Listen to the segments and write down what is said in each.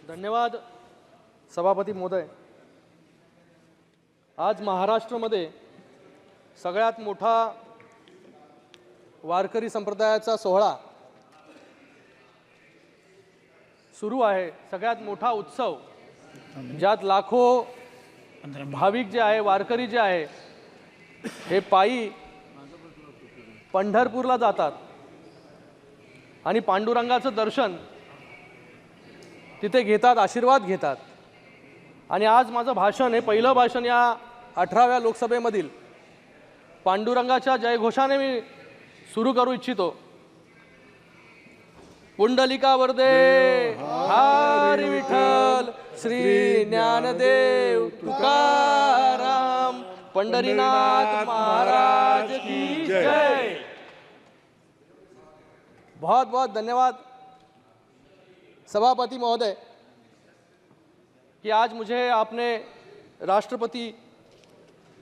धन्यवाद सभापती महोदय. आज महाराष्ट्रामध्ये सगळ्यात मोठा वारकरी संप्रदायाचा सोहळा सुरू आहे. सगळ्यात मोठा उत्सव ज्यात लाखो भाविक जे आहे, वारकरी जे आहे, हे पायी पंढरपूरला जातात आणि पांडुरंगाचं दर्शन तिथे घेतात, आशीर्वाद घेतात. आणि आज माझं भाषण हे पहिलं भाषण या 18व्या लोकसभेमधील पांडुरंगाच्या जयघोषाने मी सुरू करू इच्छितो. पुंडलिका वरदे हरी विठ्ठल, श्री ज्ञानदेव तुकाराम, पंढरीनाथ महाराज की जय. बहुत बहुत धन्यवाद सभापति महोदय कि आज मुझे आपने राष्ट्रपति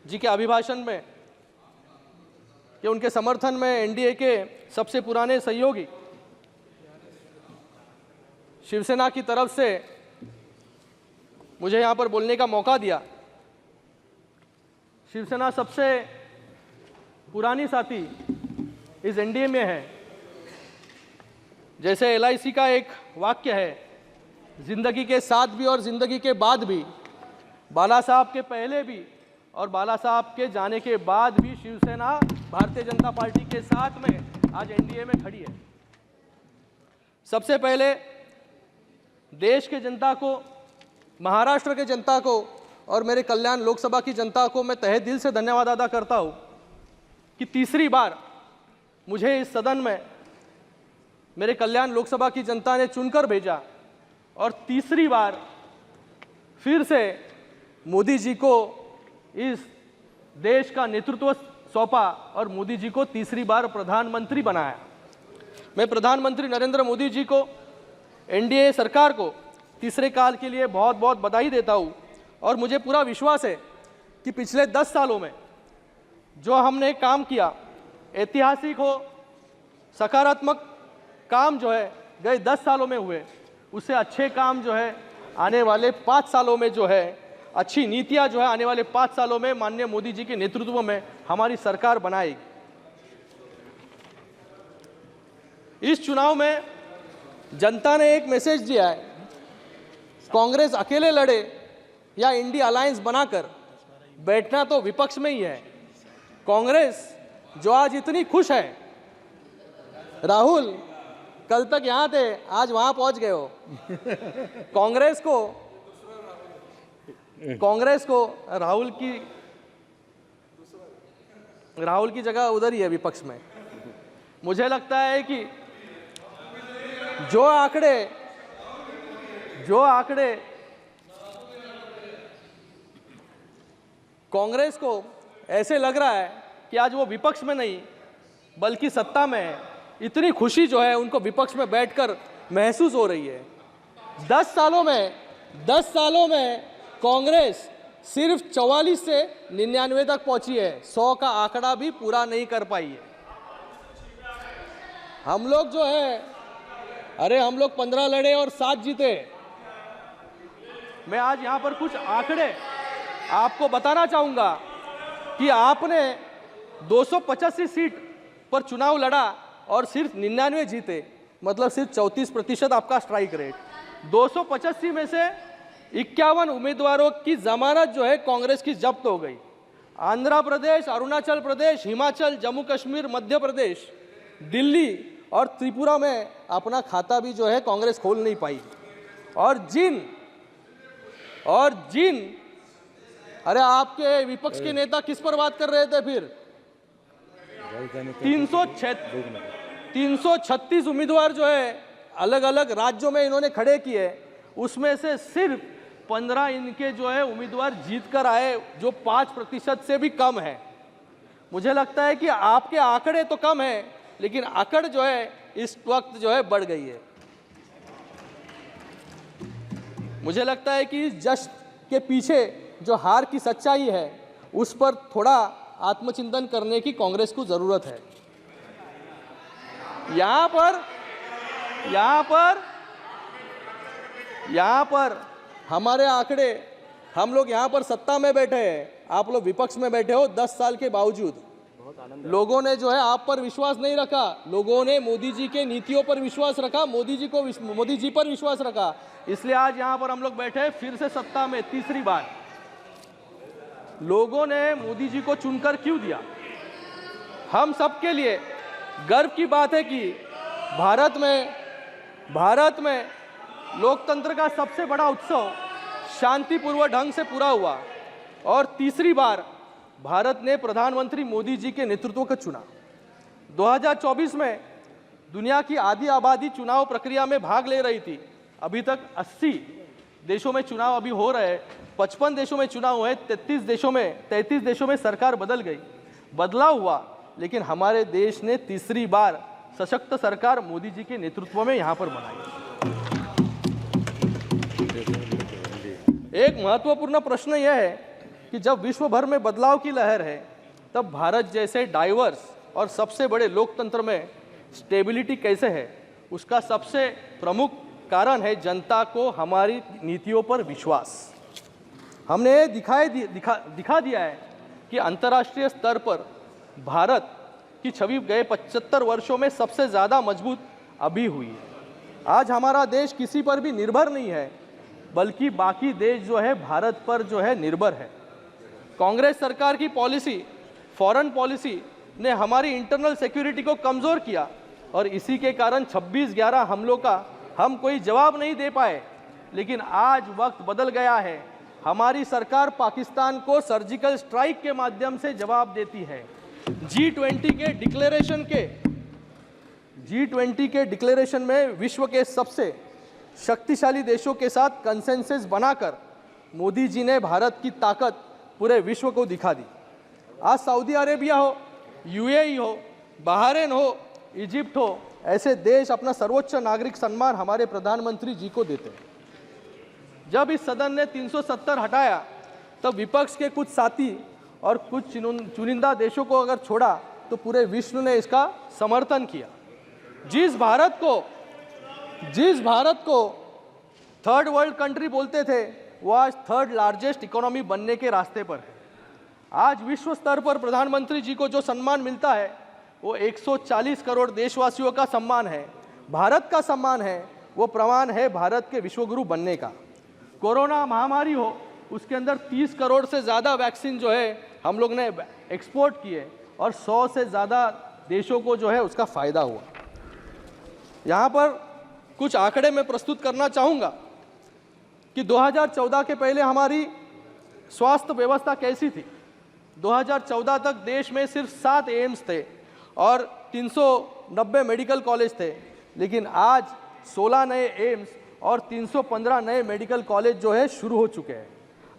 जी के अभिभाषण में कि उनके समर्थन में एनडीए के सबसे पुराने सहयोगी शिवसेना की तरफ से मुझे यहाँ पर बोलने का मौका दिया. शिवसेना सबसे पुरानी साथी इस एनडीए में है. जैसे LIC का एक वाक्य है, जिंदगी के साथ भी और जिंदगी के बाद भी, बाला साहब के पहले भी और बाला साहब के जाने के बाद भी शिवसेना भारतीय जनता पार्टी के साथ में आज एनडीए में खड़ी है. सबसे पहले देश के जनता को, महाराष्ट्र के जनता को और मेरे कल्याण लोकसभा की जनता को मैं तहे दिल से धन्यवाद अदा करता हूँ कि तीसरी बार मुझे इस सदन में मेरे कल्याण लोकसभा की जनता ने चुनकर भेजा और तीसरी बार फिर से मोदी जी को इस देश का नेतृत्व सौंपा और मोदी जी को तीसरी बार प्रधानमंत्री बनाया. मैं प्रधानमंत्री नरेंद्र मोदी जी को, एनडीए सरकार को तीसरे काल के लिए बहुत बहुत बधाई देता हूँ. और मुझे पूरा विश्वास है कि पिछले 10 सालों में जो हमने काम किया, ऐतिहासिक हो, सकारात्मक काम जो है गए 10 सालों में हुए, उससे अच्छे काम जो है आने वाले 5 सालों में जो है, अच्छी नीतियां जो है आने वाले 5 सालों में माननीय मोदी जी के नेतृत्व में हमारी सरकार बनाएगी. इस चुनाव में जनता ने एक मैसेज दिया है, कांग्रेस अकेले लड़े या इंडिया अलायंस बनाकर, बैठना तो विपक्ष में ही है. कांग्रेस जो आज इतनी खुश है, राहुल कल तक यहाँ थे, आज वहाँ पहुँच गए हो. कांग्रेस को राहुल की जगह उधर ही है विपक्ष में. मुझे लगता है कि जो आंकड़े कांग्रेस को ऐसे लग रहा है कि आज वो विपक्ष में नहीं बल्कि सत्ता में है, इतनी खुशी जो है उनको विपक्ष में बैठकर महसूस हो रही है. 10 सालों में कांग्रेस सिर्फ 44 से 99 तक पहुंची है, 100 का आंकड़ा भी पूरा नहीं कर पाई है. हम लोग जो है, हम लोग 15 लड़े और 7 जीते. मैं आज यहाँ पर कुछ आंकड़े आपको बताना चाहूँगा कि आपने 285 सीट पर चुनाव लड़ा और सिर्फ 99 जीते, मतलब सिर्फ 34% आपका स्ट्राइक रेट. 285 में से 51 उम्मीदवारों की जमानत जो है कांग्रेस की जब्त हो गई. आंध्र प्रदेश, अरुणाचल प्रदेश, हिमाचल, जम्मू कश्मीर, मध्य प्रदेश, दिल्ली और त्रिपुरा में अपना खाता भी जो है कांग्रेस खोल नहीं पाई. और जिन आपके विपक्ष के नेता किस पर बात कर रहे थे फिर? 336 उम्मीदवार जो है अलग अलग राज्यों में इन्होंने खड़े किए, उसमें से सिर्फ 15 इनके जो है उम्मीदवार जीत कर आए, जो 5% से भी कम है. मुझे लगता है कि आपके आंकड़े तो कम है, लेकिन अकड़ जो है इस वक्त जो है बढ़ गई है. मुझे लगता है कि इस जश्न के पीछे जो हार की सच्चाई है उस पर थोड़ा आत्मचिंतन करने की कांग्रेस को जरूरत है. यहाँ पर यहाँ पर हमारे आंकड़े, हम लोग यहाँ पर सत्ता में बैठे हैं, आप लोग विपक्ष में बैठे हो 10 साल के बावजूद। लोगों ने जो है आप पर विश्वास नहीं रखा, लोगों ने मोदी जी के नीतियों पर विश्वास रखा, मोदी जी पर विश्वास रखा, इसलिए आज यहाँ पर हम लोग बैठे हैं फिर से सत्ता में तीसरी बार। लोगों ने मोदी जी को चुनकर क्यों दिया? हम सबके लिए गर्व की बात है कि भारत में लोकतंत्र का सबसे बड़ा उत्सव शांतिपूर्वक ढंग से पूरा हुआ और तीसरी बार भारत ने प्रधानमंत्री मोदी जी के नेतृत्व को चुना। 2024 में दुनिया की आधी आबादी चुनाव प्रक्रिया में भाग ले रही थी। अभी तक 80 देशों में चुनाव अभी हो रहे हैं, 55 देशों में चुनाव हुए, 33 देशों में सरकार बदल गई, बदलाव हुआ, लेकिन हमारे देश ने तीसरी बार सशक्त सरकार मोदी जी के नेतृत्व में यहाँ पर बनाई। एक महत्वपूर्ण प्रश्न यह है कि जब विश्व भर में बदलाव की लहर है, तब भारत जैसे डाइवर्स और सबसे बड़े लोकतंत्र में स्टेबिलिटी कैसे है? उसका सबसे प्रमुख कारण है जनता को हमारी नीतियों पर विश्वास। हमने दिखा दिया है कि अंतर्राष्ट्रीय स्तर पर भारत की छवि गए 75 वर्षों में सबसे ज़्यादा मजबूत अभी हुई है। आज हमारा देश किसी पर भी निर्भर नहीं है, बल्कि बाकी देश जो है भारत पर जो है निर्भर है। कांग्रेस सरकार की पॉलिसी, फॉरेन पॉलिसी ने हमारी इंटरनल सिक्योरिटी को कमज़ोर किया और इसी के कारण 26/11 हमलों का हम कोई जवाब नहीं दे पाए। लेकिन आज वक्त बदल गया है, हमारी सरकार पाकिस्तान को सर्जिकल स्ट्राइक के माध्यम से जवाब देती है। G20 के डिक्लेरेशन में विश्व के सबसे शक्तिशाली देशों के साथ कंसेंसस बनाकर मोदी जी ने भारत की ताकत पूरे विश्व को दिखा दी। आज सऊदी अरेबिया हो, UAE हो, बहरीन हो, इजिप्ट हो, ऐसे देश अपना सर्वोच्च नागरिक सम्मान हमारे प्रधानमंत्री जी को देते हैं। जब इस सदन ने 370 हटाया, तब विपक्ष के कुछ साथी और कुछ चुनिंदा देशों को अगर छोड़ा तो पूरे विश्व ने इसका समर्थन किया। जिस भारत को थर्ड वर्ल्ड कंट्री बोलते थे, वो आज थर्ड लार्जेस्ट इकोनॉमी बनने के रास्ते पर है। आज विश्व स्तर पर प्रधानमंत्री जी को जो सम्मान मिलता है, वो 140 करोड़ देशवासियों का सम्मान है, भारत का सम्मान है। वो प्रमाण है भारत के विश्वगुरु बनने का। कोरोना महामारी हो, उसके अंदर 30 करोड़ से ज़्यादा वैक्सीन जो है हम लोग ने एक्सपोर्ट किए और 100 से ज़्यादा देशों को जो है उसका फ़ायदा हुआ। यहाँ पर कुछ आंकड़े मैं प्रस्तुत करना चाहूँगा कि 2014 के पहले हमारी स्वास्थ्य व्यवस्था कैसी थी। 2014 तक देश में सिर्फ 7 एम्स थे और 390 मेडिकल कॉलेज थे, लेकिन आज 16 नए एम्स और 315 नए मेडिकल कॉलेज जो है शुरू हो चुके हैं।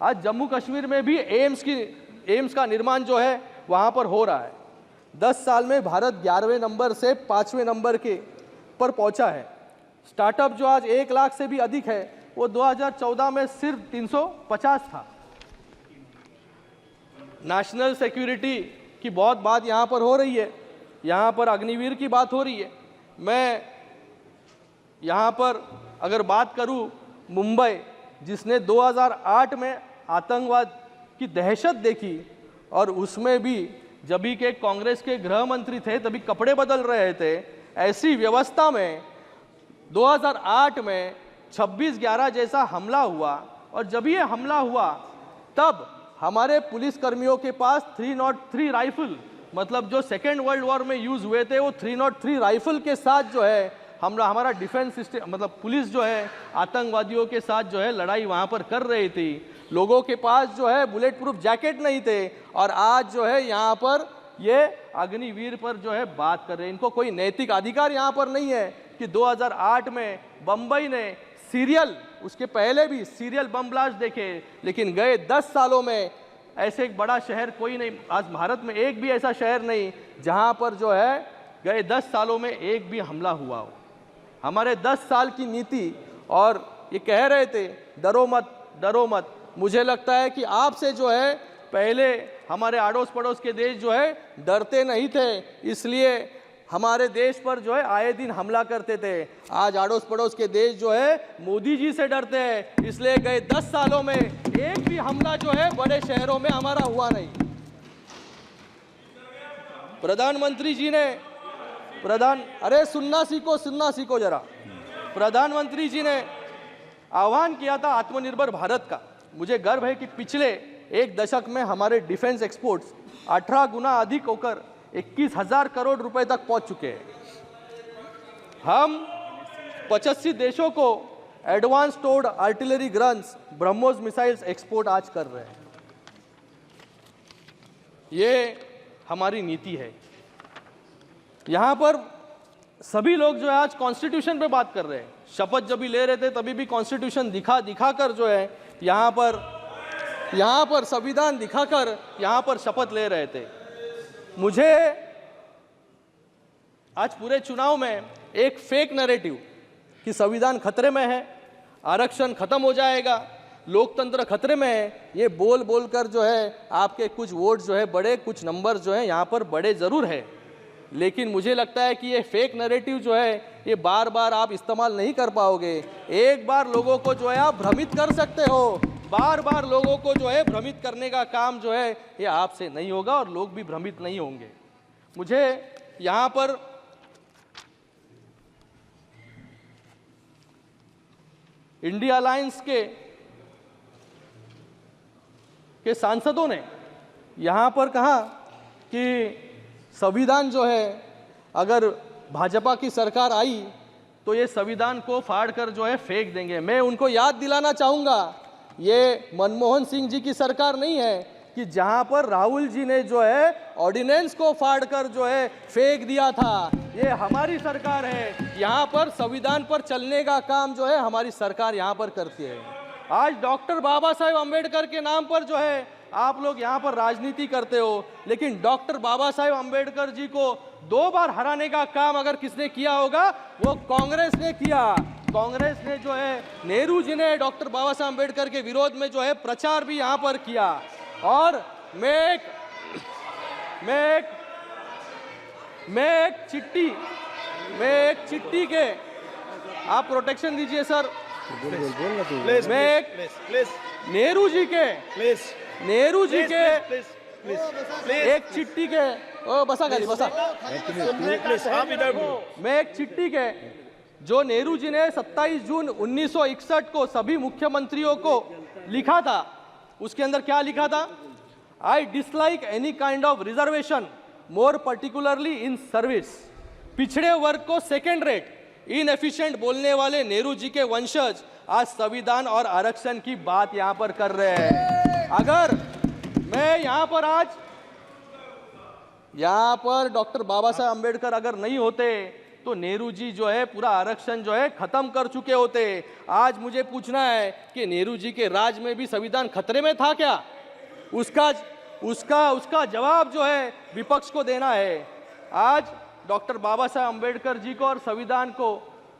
आज जम्मू कश्मीर में भी एम्स का निर्माण जो है वहाँ पर हो रहा है। 10 साल में भारत 11वें नंबर से 5वें नंबर पर पहुँचा है। स्टार्टअप जो आज 1 लाख से भी अधिक है, वो 2014 में सिर्फ 350 था। नेशनल सिक्योरिटी की बहुत बात यहाँ पर हो रही है, यहाँ पर अग्निवीर की बात हो रही है। मैं यहाँ पर अगर बात करूँ मुंबई, जिसने 2008 में आतंकवाद की दहशत देखी और उसमें भी जब भी के कांग्रेस के गृह मंत्री थे तभी कपड़े बदल रहे थे, ऐसी व्यवस्था में 2008 में 26/11 जैसा हमला हुआ और जब ये हमला हुआ तब हमारे पुलिस कर्मियों के पास 303 राइफल, मतलब जो सेकेंड वर्ल्ड वॉर में यूज़ हुए थे, वो 303 राइफल के साथ जो है हमारा डिफेंस सिस्टम, मतलब पुलिस जो है आतंकवादियों के साथ जो है लड़ाई वहाँ पर कर रही थी। लोगों के पास जो है बुलेट प्रूफ जैकेट नहीं थे और आज जो है यहाँ पर ये अग्निवीर पर जो है बात कर रहे हैं। इनको कोई नैतिक अधिकार यहाँ पर नहीं है कि 2008 में बम्बई ने उसके पहले भी सीरियल बम ब्लास्ट देखे, लेकिन गए 10 सालों में ऐसे एक बड़ा शहर कोई नहीं, आज भारत में एक भी ऐसा शहर नहीं जहाँ पर जो है गए 10 सालों में एक भी हमला हुआ हो। हमारे 10 साल की नीति, और ये कह रहे थे डरो मत डरो मत, मुझे लगता है कि आपसे जो है पहले हमारे आड़ोस पड़ोस के देश जो है डरते नहीं थे, इसलिए हमारे देश पर जो है आए दिन हमला करते थे। आज आड़ोस पड़ोस के देश जो है मोदी जी से डरते हैं, इसलिए गए 10 सालों में एक भी हमला जो है बड़े शहरों में हमारा हुआ नहीं। प्रधानमंत्री जी ने अरे सुनना सीखो जरा। प्रधानमंत्री जी ने आह्वान किया था आत्मनिर्भर भारत का। मुझे गर्व है कि पिछले एक दशक में हमारे डिफेंस एक्सपोर्ट्स 18 गुना अधिक होकर 21,000 करोड़ रुपए तक पहुंच चुके हैं। हम 85 देशों को एडवांस टोर्ड artillery guns BrahMos missiles export आज कर रहे हैं। ये हमारी नीति है। यहां पर सभी लोग जो है आज कॉन्स्टिट्यूशन पे बात कर रहे हैं। शपथ जब भी ले रहे थे तभी भी कॉन्स्टिट्यूशन दिखाकर जो है यहां पर संविधान दिखाकर यहां पर शपथ ले रहे थे। मुझे आज पूरे चुनाव में एक फेक नैरेटिव कि संविधान खतरे में है, आरक्षण खत्म हो जाएगा, लोकतंत्र खतरे में है, ये बोल कर जो है आपके कुछ वोट जो है बड़े, कुछ नंबर जो है यहाँ पर बड़े जरूर है, लेकिन मुझे लगता है कि ये फेक नैरेटिव जो है ये बार बार आप इस्तेमाल नहीं कर पाओगे। एक बार लोगों को जो है आप भ्रमित कर सकते हो, बार बार लोगों को जो है भ्रमित करने का काम जो है ये आपसे नहीं होगा और लोग भी भ्रमित नहीं होंगे। मुझे यहाँ पर इंडिया अलायंस के सांसदों ने यहाँ पर कहा कि संविधान जो है अगर भाजपा की सरकार आई तो ये संविधान को फाड़ कर जो है फेंक देंगे। मैं उनको याद दिलाना चाहूँगा, ये मनमोहन सिंह जी की सरकार नहीं है कि जहाँ पर राहुल जी ने जो है ऑर्डिनेंस को फाड़ कर जो है फेंक दिया था। ये हमारी सरकार है, यहाँ पर संविधान पर चलने का काम जो है हमारी सरकार यहाँ पर करती है। आज डॉक्टर बाबा साहेब अम्बेडकर के नाम पर जो है आप लोग यहाँ पर राजनीति करते हो, लेकिन डॉक्टर बाबा साहेब अम्बेडकर जी को 2 बार हराने का काम अगर किसने किया होगा वो कांग्रेस ने किया। कांग्रेस ने जो है नेहरू जी ने डॉक्टर बाबा साहेब अम्बेडकर के विरोध में जो है प्रचार भी यहाँ पर किया। और मैं एक चिट्ठी के आप प्रोटेक्शन दीजिए सर। मैं नेहरू जी के एक चिट्ठी के मैं एक चिट्ठी के जो नेहरू जी ने 27 जून 1961 को सभी मुख्यमंत्रियों को लिखा था, उसके अंदर क्या लिखा था? I dislike any kind of reservation, more particularly in service. पिछड़े वर्ग को सेकेंड रेट, इनएफिशिएंट बोलने वाले नेहरू जी के वंशज आज संविधान और आरक्षण की बात यहां पर कर रहे हैं। अगर मैं यहां पर डॉक्टर बाबा साहेब अम्बेडकर अगर नहीं होते तो नेहरू जी जो है पूरा आरक्षण जो है खत्म कर चुके होते। आज मुझे पूछना है कि नेहरू जी के राज में भी संविधान खतरे में था क्या? उसका जवाब जो है विपक्ष को देना है। आज डॉक्टर बाबा साहेब अम्बेडकर जी को और संविधान को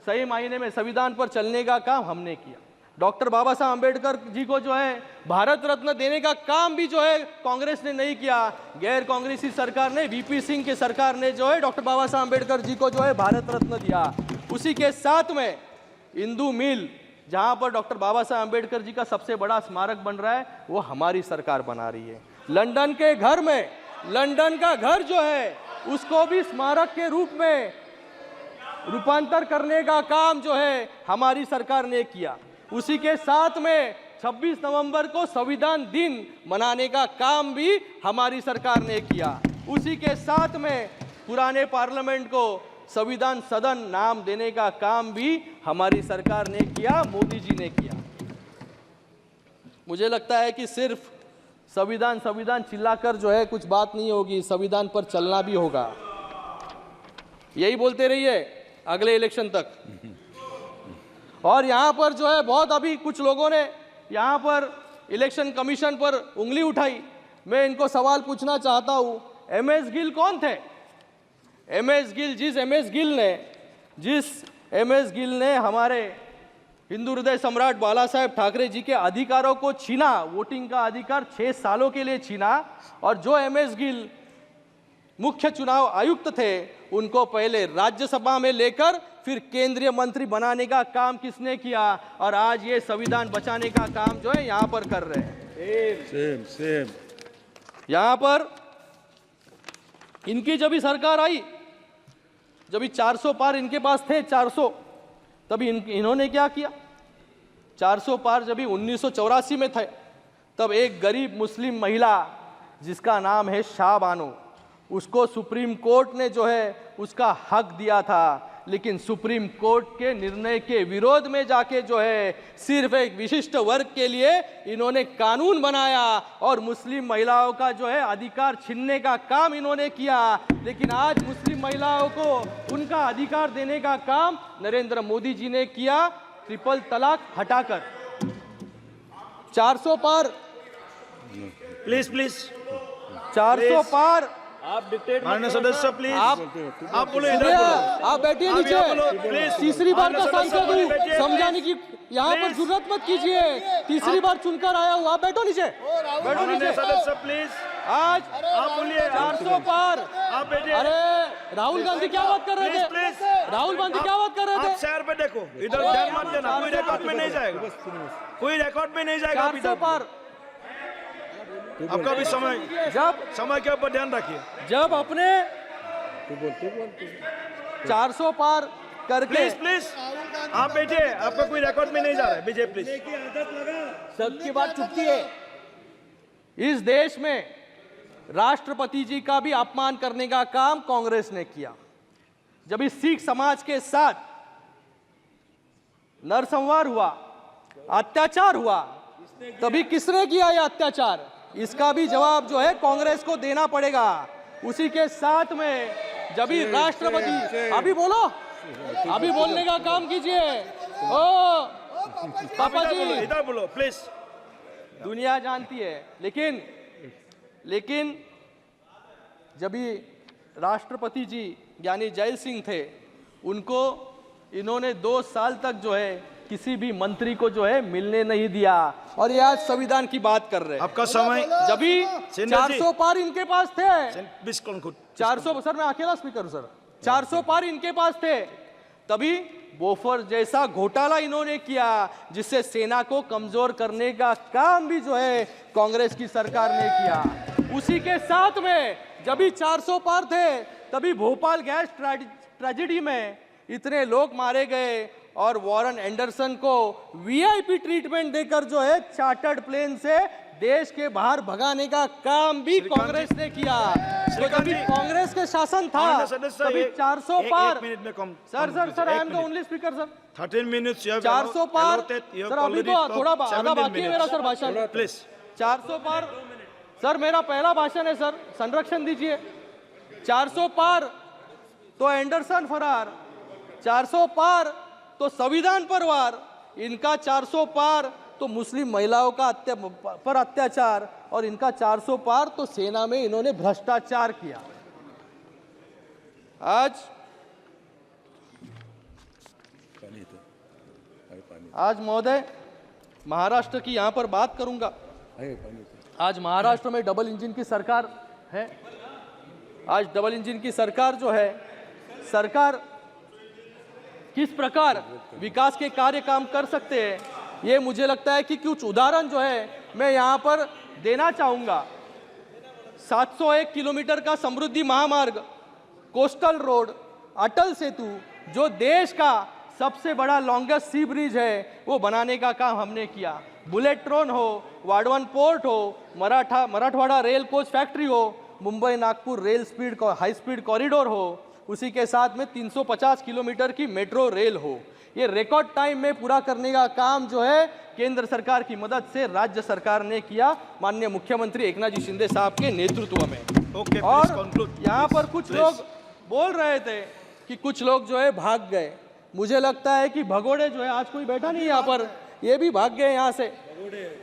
सही मायने में संविधान पर चलने का काम हमने किया। डॉक्टर बाबा साहब अम्बेडकर जी को जो है भारत रत्न देने का काम भी जो है कांग्रेस ने नहीं किया। गैर कांग्रेसी सरकार ने, वीपी सिंह की सरकार ने जो है डॉक्टर बाबा साहब अम्बेडकर जी को जो है भारत रत्न दिया। उसी के साथ में इंदू मिल, जहां पर डॉक्टर बाबा साहब अम्बेडकर जी का सबसे बड़ा स्मारक बन रहा है, वो हमारी सरकार बना रही है। लंदन के घर में, लंदन का घर जो है उसको भी स्मारक के रूप में रूपांतर करने का काम जो है हमारी सरकार ने किया। उसी के साथ में 26 नवंबर को संविधान दिन मनाने का काम भी हमारी सरकार ने किया। उसी के साथ में पुराने पार्लियामेंट को संविधान सदन नाम देने का काम भी हमारी सरकार ने किया, मोदी जी ने किया। मुझे लगता है कि सिर्फ संविधान संविधान चिल्लाकर जो है कुछ बात नहीं होगी, संविधान पर चलना भी होगा। यही बोलते रहिए अगले इलेक्शन तक। और यहाँ पर जो है बहुत अभी कुछ लोगों ने यहाँ पर इलेक्शन कमीशन पर उंगली उठाई। मैं इनको सवाल पूछना चाहता हूँ, एमएस गिल कौन थे? जिस एमएस गिल ने हमारे हिंदू हृदय सम्राट बाला साहेब ठाकरे जी के अधिकारों को छीना, वोटिंग का अधिकार 6 सालों के लिए छीना, और जो एमएस गिल मुख्य चुनाव आयुक्त थे उनको पहले राज्यसभा में लेकर फिर केंद्रीय मंत्री बनाने का काम किसने किया, और आज ये संविधान बचाने का काम जो है यहाँ पर कर रहे हैं। सेम यहाँ पर इनकी जब भी सरकार आई, जब भी 400 पार इनके पास थे 400, तभी इन्होंने क्या किया, 400 पार जब भी 1984 में थे, तब एक गरीब मुस्लिम महिला जिसका नाम है शाह बानो, उसको सुप्रीम कोर्ट ने जो है उसका हक दिया था, लेकिन सुप्रीम कोर्ट के निर्णय के विरोध में जाके जो है सिर्फ एक विशिष्ट वर्ग के लिए इन्होंने कानून बनाया और मुस्लिम महिलाओं का जो है अधिकार छीनने का काम इन्होंने किया। लेकिन आज मुस्लिम महिलाओं को उनका अधिकार देने का काम नरेंद्र मोदी जी ने किया, ट्रिपल तलाक हटाकर। 400 पार, प्लीज प्लीज 400 पार आप डिक्टेट माननीय सदस्य प्लीज आप बोलो, इधर भैया, बोलो, आप बैठिए आप नीचे। यहाँ बोलो, प्लीज। तीसरी बार का माननीय सांसद सदस्य हूँ, बैठिए, समझाने की प्लीज। यहाँ पर प्लीज। जुर्रत मत कीजिए। तीसरी बार चुनकर आया हूँ, आप बैठो नीचे, बैठो माननीय नीचे। सदस्य प्लीज आज आप बोलिए, 400 पार। आप बैठिए। अरे राहुल गांधी क्या बात कर रहे प्लीज थे, प्लीज राहुल गांधी क्या बात कर रहे आप थे। शहर पे देखो, इधर ध्यान मत देना, कोई रिकॉर्ड में नहीं जाएगा, कोई रिकॉर्ड में नहीं जाएगा। 400 पार, आपका भी समय के ऊपर ध्यान रखिए। जब अपने 400 पार करके प्लीज प्लीज आप बैठिए, आपका कोई रिकॉर्ड में नहीं जा रहा है। विजय प्लीज, सबकी बात चुपती है। इस देश में राष्ट्रपति जी का भी अपमान करने का काम कांग्रेस ने किया। जब इस सिख समाज के साथ नरसंहार हुआ, अत्याचार हुआ, तभी किसने किया यह अत्याचार, इसका भी जवाब जो है कांग्रेस को देना पड़ेगा। उसी के साथ में जब भी राष्ट्रपति, अभी बोलो, अभी बोलने का काम कीजिए। ओ पापा जी, इधर बोलो प्लीज। दुनिया जानती है, लेकिन जब भी राष्ट्रपति जी यानी जय सिंह थे, उनको इन्होंने 2 साल तक जो है किसी भी मंत्री को जो है मिलने नहीं दिया, और ये आज संविधान की बात कर रहे हैं। आपका समय जब भी 400 पार इनके पास थे, 400, सर मैं अकेला स्पीकर हूं सर, 400 पार इनके पास थे, तभी बोफर जैसा घोटाला इन्होंने किया, जिससे सेना को कमजोर करने का काम भी जो है कांग्रेस की सरकार ने किया। उसी के साथ में जब भी 400 पार थे, तभी भोपाल गैस ट्रेजेडी में इतने लोग मारे गए और वॉरेन एंडरसन को वीआईपी ट्रीटमेंट देकर जो है चार्टर्ड प्लेन से देश के बाहर भगाने का काम भी कांग्रेस ने किया। तो जब भी कांग्रेस के शासन था, तभी 400 पार, sir I am the only speaker sir, 13 minutes 400 पार, सर अभी तो थोड़ा आधा बाकी है मेरा सर भाषण। प्लीज 400 पार, सर मेरा पहला भाषण है सर, संरक्षण दीजिए। 400 पार तो एंडरसन फरार, 400 पार तो संविधान पर वार, इनका 400 पार तो मुस्लिम महिलाओं का पर अत्याचार, और इनका 400 पार तो सेना में इन्होंने भ्रष्टाचार किया। आज महोदय महाराष्ट्र की यहां पर बात करूंगा। आज महाराष्ट्र में डबल इंजन की सरकार है। आज डबल इंजन की सरकार जो है, सरकार किस प्रकार विकास के कार्य काम कर सकते हैं, ये मुझे लगता है कि कुछ उदाहरण जो है मैं यहाँ पर देना चाहूँगा। 701 किलोमीटर का समृद्धि महामार्ग, कोस्टल रोड, अटल सेतु, जो देश का सबसे बड़ा लॉन्गेस्ट सी ब्रिज है, वो बनाने का काम हमने किया। बुलेट ट्रेन हो, वाडवन पोर्ट हो, मराठवाड़ा रेल कोच फैक्ट्री हो, Mumbai Nagpur rail speed high speed corridor हो, उसी के साथ में 350 किलोमीटर की मेट्रो रेल हो। ये रिकॉर्ड टाइम में पूरा करने का काम जो है केंद्र सरकार की मदद से राज्य सरकार ने किया, माननीय मुख्यमंत्री एकनाथ जी शिंदे साहब के नेतृत्व में। और यहाँ पर कुछ लोग बोल रहे थे कि कुछ लोग जो है भाग गए। मुझे लगता है कि भगोड़े जो है, आज कोई बैठा नहीं यहाँ पर, ये भी भाग गए यहाँ से।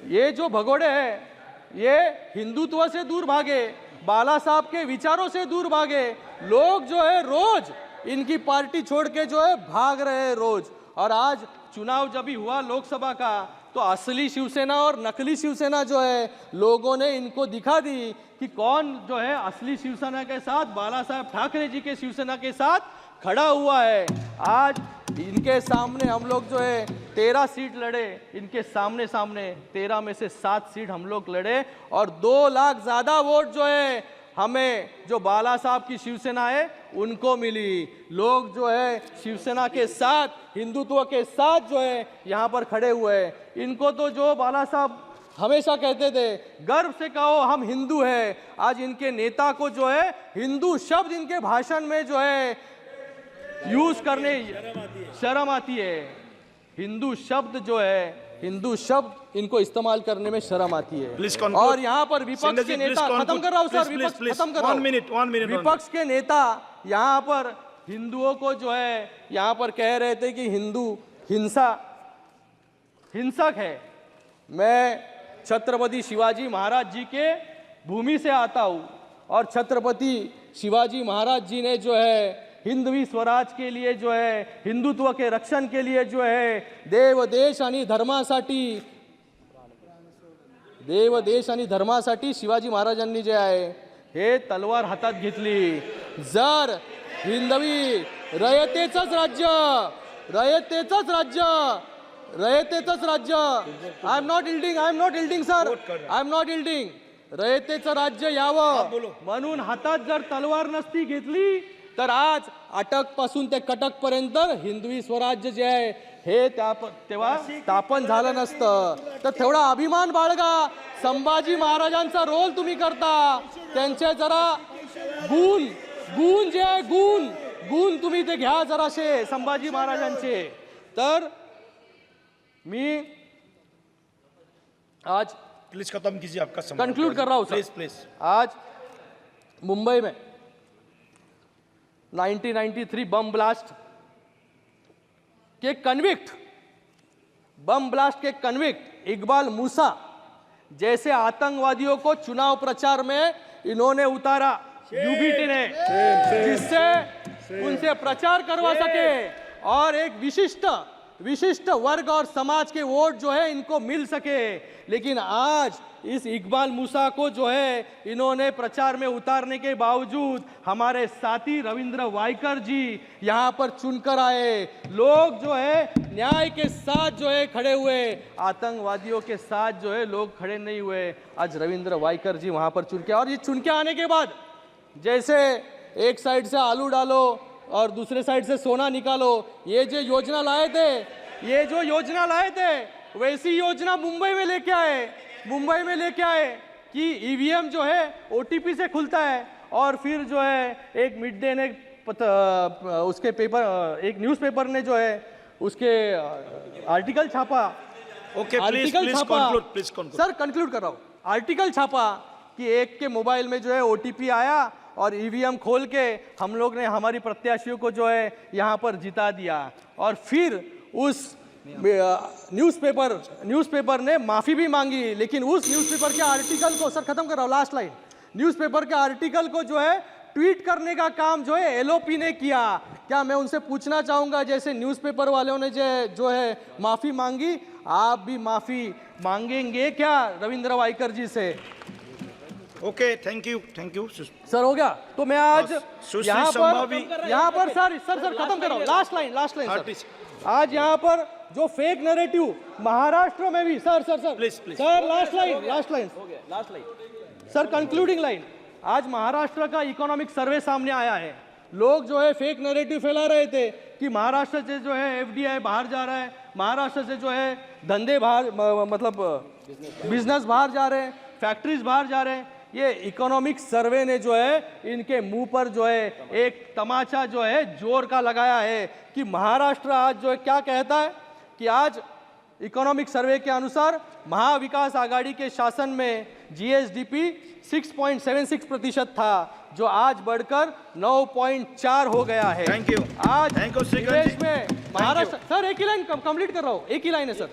ये जो भगोड़े हैं, ये हिंदुत्व से दूर भागे, बाला साहब के विचारों से दूर भागे। लोग जो है रोज इनकी पार्टी छोड़ के जो है भाग रहे हैं रोज। और आज चुनाव जब भी हुआ लोकसभा का, तो असली शिवसेना और नकली शिवसेना जो है लोगों ने इनको दिखा दी कि कौन जो है असली शिवसेना के साथ, बाला साहब ठाकरे जी के शिवसेना के साथ खड़ा हुआ है। आज इनके सामने हम लोग जो है 13 सीट लड़े, इनके सामने 13 में से 7 सीट हम लोग लड़े और 2 लाख ज्यादा वोट जो है हमें, जो बाला साहब की शिवसेना है उनको मिली। लोग जो है शिवसेना के साथ, हिंदुत्व के साथ जो है यहाँ पर खड़े हुए हैं। इनको तो जो बाला साहब हमेशा कहते थे गर्व से कहो हम हिंदू हैं, आज इनके नेता को जो है हिंदू शब्द इनके भाषण में जो है यूज करने शर्म आती है। हिंदू शब्द जो है, हिंदू शब्द इनको इस्तेमाल करने में शर्म आती है। और यहाँ पर विपक्ष के नेता, खत्म कर रहा हूँ सर, विपक्ष खत्म कर रहा हूँ, विपक्ष के नेता यहाँ पर हिंदुओं को जो है यहाँ पर कह रहे थे कि हिंदू हिंसक है। मैं छत्रपति शिवाजी महाराज जी के भूमि से आता हूँ और छत्रपति शिवाजी महाराज जी ने जो है हिंदवी स्वराज के लिए जो है, हिंदुत्व के रक्षण के लिए जो है देव देश आणि धर्मासाठी शिवाजी महाराजांनी जे आहे हे तलवार हातात घेतली। जर हिंदवी रयतेचंच राज्य I am not yielding sir, I am not yielding, रयतेचं राज्य यावं म्हणून हातात जर तलवार नसती घेतली तर आज अटक पासून ते कटक पर्यंत हिंदवी स्वराज्य जे आहे हे तेव्हा स्थापन झालं नसतं। तर थोडा अभिमान बाळगा, संभाजी महाराजांचा रोल तुम्ही करता, त्यांचे जरा गुण जे आहे गुण तुम्ही ते घ्या जराशे संभाजी महाराजांचे। तर मी आज प्लीज खत्म कीजिए आपका समय, कंक्लूड कर रहा हूं सर। प्लीज आज मुंबई में 1993 बम ब्लास्ट के कन्विक्ट इकबाल मूसा जैसे आतंकवादियों को चुनाव प्रचार में इन्होंने उतारा यूबीटी ने, जिससे उनसे प्रचार करवा सके और एक विशिष्ट वर्ग और समाज के वोट जो है इनको मिल सके। लेकिन आज इस इकबाल मूसा को जो है इन्होंने प्रचार में उतारने के बावजूद हमारे साथी रविंद्र वाइकर जी यहाँ पर चुनकर आए। लोग जो है न्याय के साथ जो है खड़े हुए, आतंकवादियों के साथ जो है लोग खड़े नहीं हुए। आज रविंद्र वाइकर जी वहाँ पर चुन के, और ये चुन के आने के बाद जैसे एक साइड से आलू डालो और दूसरे साइड से सोना निकालो, ये जो योजना लाए थे वैसी योजना मुंबई में लेके आए कि ईवीएम जो है ओटीपी से खुलता है और फिर जो है एक मिड डे ने उसके पेपर, एक न्यूज़पेपर ने जो है उसके आर्टिकल छापा। सर कंक्लूड कर रहा हूँ। आर्टिकल छापा कि एक के मोबाइल में जो है ओटीपी आया और ईवीएम खोल के हम लोग ने हमारी प्रत्याशियों को जो है यहाँ पर जिता दिया। और फिर उस न्यूज़पेपर ने माफ़ी भी मांगी, लेकिन उस न्यूज़पेपर के आर्टिकल को, सर खत्म कर रहा हूँ, लास्ट लाइन, न्यूज़पेपर के आर्टिकल को जो है ट्वीट करने का काम जो है एलओपी ने किया। क्या मैं उनसे पूछना चाहूँगा, जैसे न्यूज़पेपर वालों ने जो है माफ़ी मांगी, आप भी माफ़ी मांगेंगे क्या रविंद्र वाइकर जी से? Okay, thank you sir. हो गया तो मैं आज यहाँ पर सर खत्म कर रहा हूँ, लास्ट लाइन सर। आज यहाँ पर जो फेक नैरेटिव महाराष्ट्र में भी, sir please last line sir, concluding line. आज महाराष्ट्र का इकोनॉमिक सर्वे सामने आया है। लोग जो है फेक नैरेटिव फैला रहे थे कि महाराष्ट्र से जो है एफडीआई बाहर जा रहा है, महाराष्ट्र से जो है धंधे बाहर, मतलब बिजनेस बाहर जा रहे हैं, फैक्ट्रीज बाहर जा रहे हैं। ये इकोनॉमिक सर्वे ने जो है इनके मुंह पर जो है एक तमाचा जो है जोर का लगाया है कि महाराष्ट्र आज जो है क्या कहता है कि आज इकोनॉमिक सर्वे के अनुसार महाविकास आघाड़ी के शासन में जीएसडीपी 6.76% था, जो आज बढ़कर 9.4 हो गया है। Thank you. आज निवेश में महाराष्ट्र, सर एक ही लाइन कंप्लीट कर रहा हूँ, एक ही लाइन है सर।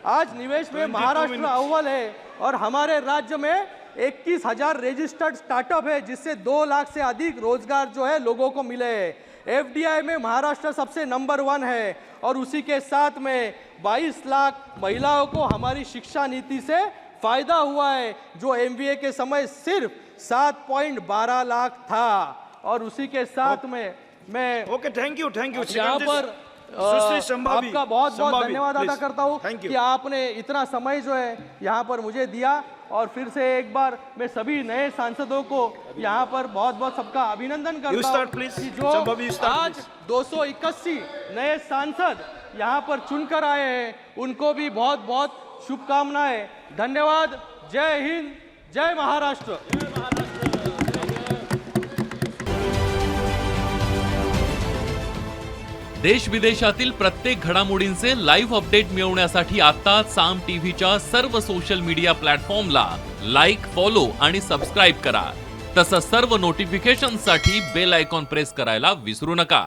आज निवेश में महाराष्ट्र अव्वल है और हमारे राज्य में 21,000 रजिस्टर्ड स्टार्टअप है, जिससे 2 लाख से अधिक रोजगार जो है लोगों को मिले हैं। एफडीआई में महाराष्ट्र सबसे नंबर 1 है और उसी के साथ में 22 लाख महिलाओं को हमारी शिक्षा नीति से फायदा हुआ है, जो एमबीए के समय सिर्फ 7.12 लाख था। और उसी के साथ में मैं ओके, थैंक यू यहाँ पर आपका बहुत बहुत धन्यवाद अदा करता हूँ कि आपने इतना समय जो है यहाँ पर मुझे दिया। और फिर से एक बार मैं सभी नए सांसदों को यहाँ पर बहुत बहुत सबका अभिनंदन करता हूँ कि जो आज 281 नए सांसद यहाँ पर चुनकर आए हैं, उनको भी बहुत बहुत शुभकामनाएं। धन्यवाद। जय हिंद, जय महाराष्ट्र। देश विदेशातील प्रत्येक घडामोडींचे लाईव्ह अपडेट मिळवण्यासाठी आता साम टीव्हीच्या सर्व सोशल मीडिया प्लॅटफॉर्मला लाईक, फॉलो आणि सबस्क्राईब करा। तसंच सर्व नोटिफिकेशनसाठी बेल आयकॉन प्रेस करायला विसरू नका।